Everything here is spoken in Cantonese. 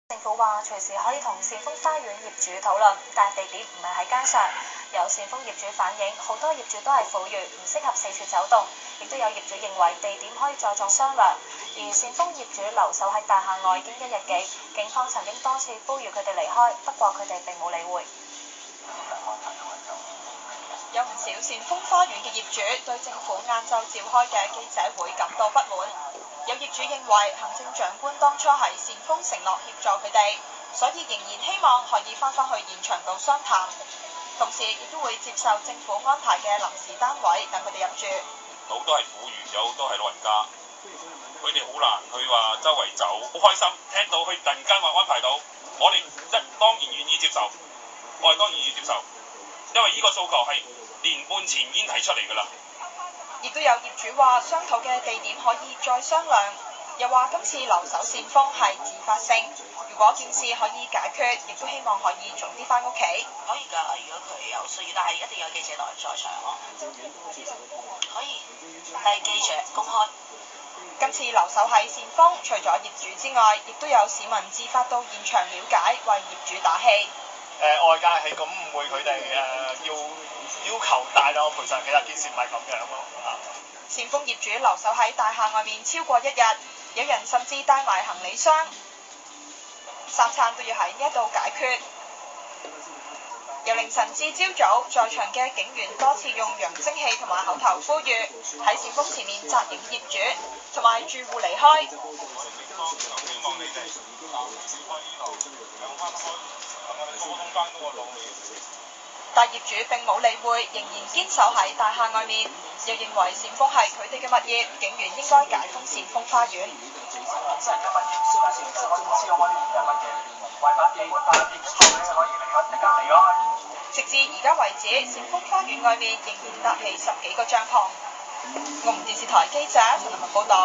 政府話隨時可以同善豐花園業主討論，但地點唔係喺街上。有善豐業主反映，好多業主都係婦孺，唔適合四處走動。亦都有業主認為地點可以再作商量。而善豐業主留守喺大廈外已經1日幾，警方曾經多次呼籲佢哋離開，不過佢哋並冇理會。有唔少善豐花園嘅業主對政府晏晝召開嘅記者會感到不滿。有業主認為行政長官當初係善豐承諾協助佢哋，所以仍然希望可以翻返去現場度商談，同時亦都會接受政府安排嘅臨時單位等佢哋入住。好多係婦孺，有好多係老人家，佢哋好難去話周圍走，好開心聽到佢突然間話安排到，我哋當然願意接受，我哋當然願意接受，因為呢個訴求係年半前已經提出嚟㗎啦。亦都有業主話商討嘅地點可以再商量，又話今次留守善豐係自發性，如果件事可以解決，亦都希望可以早啲翻屋企。可以㗎，如果佢有需要，但係一定有記者在場咯。可以，但係記者公開。今次留守喺善豐，除咗業主之外，亦都有市民自發到現場了解，為業主打氣。外界係咁誤會佢哋要求大量賠償，其實件事唔係咁樣咯。善豐業主留守喺大廈外面超過1日，有人甚至帶埋行李箱，三餐都要喺呢一度解決。由凌晨至朝早，在場嘅警員多次用揚聲器同埋口頭呼籲，喺善豐前面責令業主同埋住戶離開。但業主並冇理會，仍然堅守喺大廈外面，又認為善豐係佢哋嘅物業，警員應該解封善豐花園。直至而家為止，善豐花園外面仍然搭起10幾個帳篷。澳門電視台記者陳立文報道。